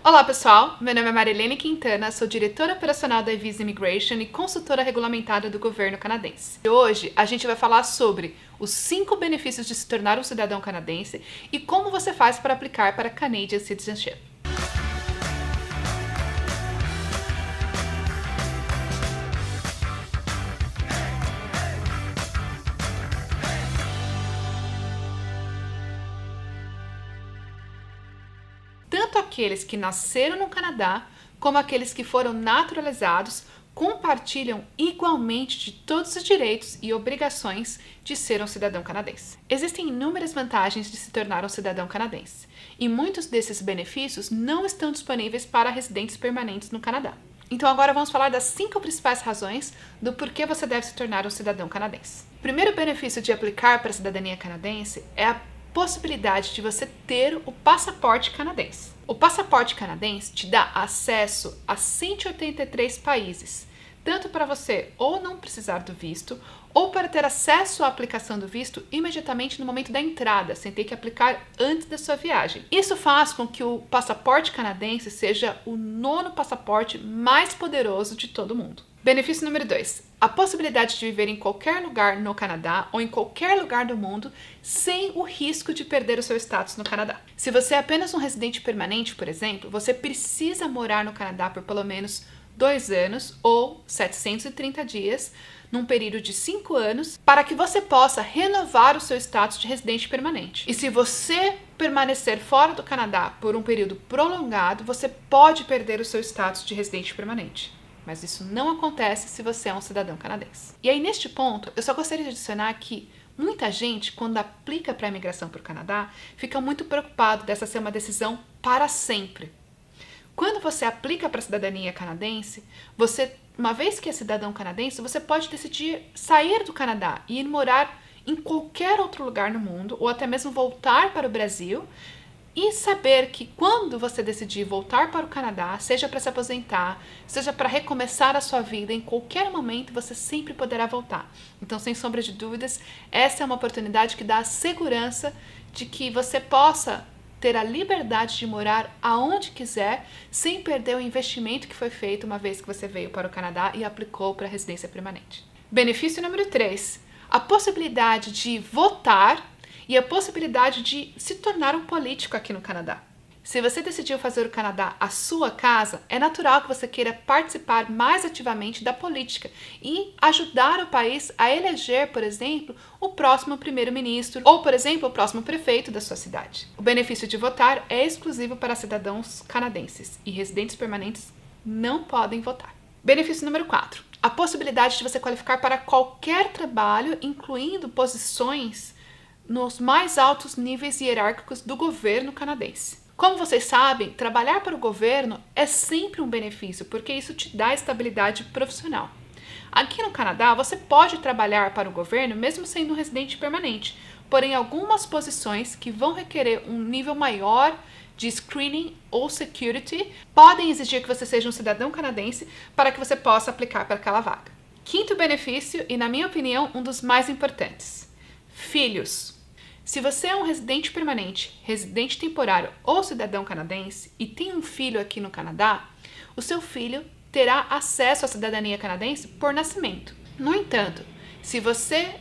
Olá pessoal, meu nome é Marilene Quintana, sou diretora operacional da Visa Immigration e consultora regulamentada do governo canadense. E hoje a gente vai falar sobre os 5 benefícios de se tornar um cidadão canadense e como você faz para aplicar para Canadian Citizenship. Tanto aqueles que nasceram no Canadá, como aqueles que foram naturalizados, compartilham igualmente de todos os direitos e obrigações de ser um cidadão canadense. Existem inúmeras vantagens de se tornar um cidadão canadense, e muitos desses benefícios não estão disponíveis para residentes permanentes no Canadá. Então agora vamos falar das 5 principais razões do porquê você deve se tornar um cidadão canadense. O primeiro benefício de aplicar para a cidadania canadense é a possibilidade de você ter o passaporte canadense. O passaporte canadense te dá acesso a 183 países, tanto para você ou não precisar do visto, ou para ter acesso à aplicação do visto imediatamente no momento da entrada, sem ter que aplicar antes da sua viagem. Isso faz com que o passaporte canadense seja o 9º passaporte mais poderoso de todo mundo. Benefício número 2. A possibilidade de viver em qualquer lugar no Canadá ou em qualquer lugar do mundo sem o risco de perder o seu status no Canadá. Se você é apenas um residente permanente, por exemplo, você precisa morar no Canadá por pelo menos 2 anos ou 730 dias, num período de 5 anos, para que você possa renovar o seu status de residente permanente. E se você permanecer fora do Canadá por um período prolongado, você pode perder o seu status de residente permanente. Mas isso não acontece se você é um cidadão canadense. E aí, neste ponto, eu só gostaria de adicionar que muita gente, quando aplica para a imigração para o Canadá, fica muito preocupado dessa ser uma decisão para sempre. Quando você aplica para a cidadania canadense, você, uma vez que é cidadão canadense, você pode decidir sair do Canadá e ir morar em qualquer outro lugar no mundo, ou até mesmo voltar para o Brasil, e saber que quando você decidir voltar para o Canadá, seja para se aposentar, seja para recomeçar a sua vida, em qualquer momento você sempre poderá voltar. Então, sem sombra de dúvidas, essa é uma oportunidade que dá a segurança de que você possa ter a liberdade de morar aonde quiser, sem perder o investimento que foi feito uma vez que você veio para o Canadá e aplicou para a residência permanente. Benefício número 3. A possibilidade de votar e a possibilidade de se tornar um político aqui no Canadá. Se você decidiu fazer o Canadá a sua casa, é natural que você queira participar mais ativamente da política e ajudar o país a eleger, por exemplo, o próximo primeiro-ministro ou, por exemplo, o próximo prefeito da sua cidade. O benefício de votar é exclusivo para cidadãos canadenses e residentes permanentes não podem votar. Benefício número 4. A possibilidade de você qualificar para qualquer trabalho, incluindo posições nos mais altos níveis hierárquicos do governo canadense. Como vocês sabem, trabalhar para o governo é sempre um benefício, porque isso te dá estabilidade profissional. Aqui no Canadá, você pode trabalhar para o governo mesmo sendo um residente permanente, porém algumas posições que vão requerer um nível maior de screening ou security podem exigir que você seja um cidadão canadense para que você possa aplicar para aquela vaga. Quinto benefício, e na minha opinião, um dos mais importantes: filhos. Se você é um residente permanente, residente temporário ou cidadão canadense e tem um filho aqui no Canadá, o seu filho terá acesso à cidadania canadense por nascimento. No entanto, se você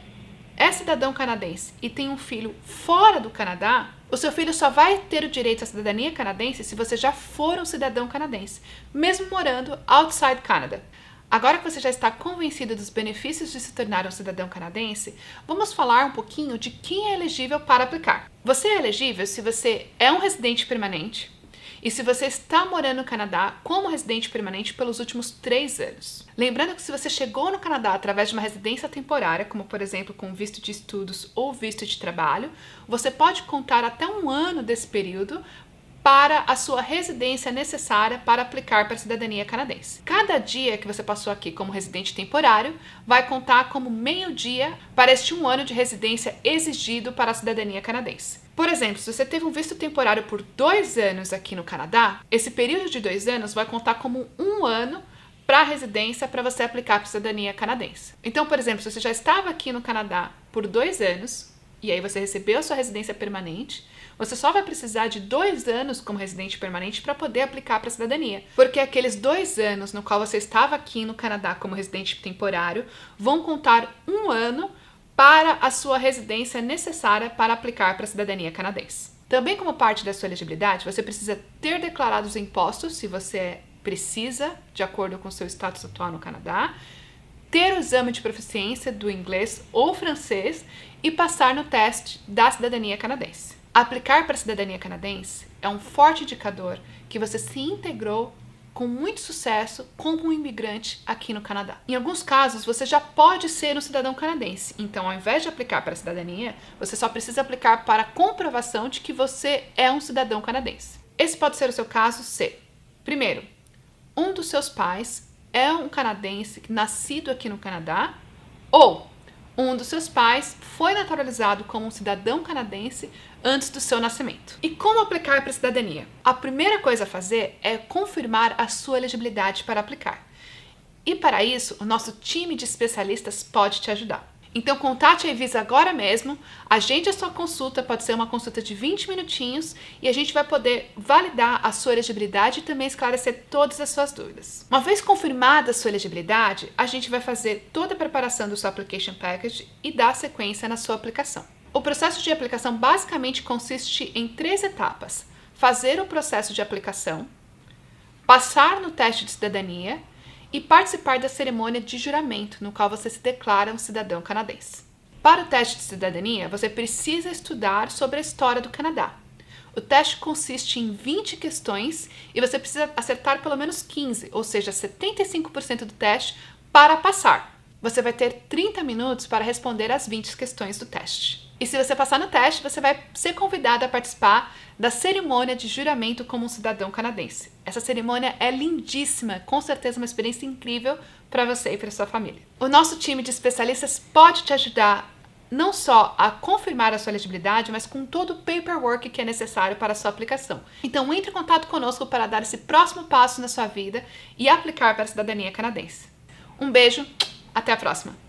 é cidadão canadense e tem um filho fora do Canadá, o seu filho só vai ter o direito à cidadania canadense se você já for um cidadão canadense, mesmo morando outside Canada. Agora que você já está convencido dos benefícios de se tornar um cidadão canadense, vamos falar um pouquinho de quem é elegível para aplicar. Você é elegível se você é um residente permanente e se você está morando no Canadá como residente permanente pelos últimos 3 anos. Lembrando que se você chegou no Canadá através de uma residência temporária, como por exemplo com visto de estudos ou visto de trabalho, você pode contar até 1 ano desse período para a sua residência necessária para aplicar para a cidadania canadense. Cada dia que você passou aqui como residente temporário vai contar como meio dia para este 1 ano de residência exigido para a cidadania canadense. Por exemplo, se você teve um visto temporário por 2 anos aqui no Canadá, esse período de 2 anos vai contar como 1 ano para a residência para você aplicar para a cidadania canadense. Então, por exemplo, se você já estava aqui no Canadá por 2 anos, e aí você recebeu a sua residência permanente, Você só vai precisar de 2 anos como residente permanente para poder aplicar para a cidadania, porque aqueles 2 anos no qual você estava aqui no Canadá como residente temporário vão contar 1 ano para a sua residência necessária para aplicar para a cidadania canadense. Também como parte da sua elegibilidade, você precisa ter declarado os impostos, se você precisa, de acordo com o seu status atual no Canadá, ter o exame de proficiência do inglês ou francês e passar no teste da cidadania canadense. Aplicar para a cidadania canadense é um forte indicador que você se integrou com muito sucesso como um imigrante aqui no Canadá. Em alguns casos, você já pode ser um cidadão canadense, então ao invés de aplicar para a cidadania, você só precisa aplicar para a comprovação de que você é um cidadão canadense. Esse pode ser o seu caso se, primeiro, um dos seus pais é um canadense nascido aqui no Canadá, ou um dos seus pais foi naturalizado como um cidadão canadense antes do seu nascimento. E como aplicar para a cidadania? A primeira coisa a fazer é confirmar a sua elegibilidade para aplicar. E para isso, o nosso time de especialistas pode te ajudar. Então contate a Evisa agora mesmo, agende a sua consulta, pode ser uma consulta de 20 minutinhos e a gente vai poder validar a sua elegibilidade e também esclarecer todas as suas dúvidas. Uma vez confirmada a sua elegibilidade, a gente vai fazer toda a preparação do seu Application Package e dar sequência na sua aplicação. O processo de aplicação basicamente consiste em 3 etapas: fazer o processo de aplicação, passar no teste de cidadania e participar da cerimônia de juramento, no qual você se declara um cidadão canadense. Para o teste de cidadania, você precisa estudar sobre a história do Canadá. O teste consiste em 20 questões e você precisa acertar pelo menos 15, ou seja, 75% do teste para passar. Você vai ter 30 minutos para responder as 20 questões do teste. E se você passar no teste, você vai ser convidado a participar da cerimônia de juramento como um cidadão canadense. Essa cerimônia é lindíssima, com certeza uma experiência incrível para você e para sua família. O nosso time de especialistas pode te ajudar não só a confirmar a sua elegibilidade, mas com todo o paperwork que é necessário para a sua aplicação. Então entre em contato conosco para dar esse próximo passo na sua vida e aplicar para a cidadania canadense. Um beijo, até a próxima!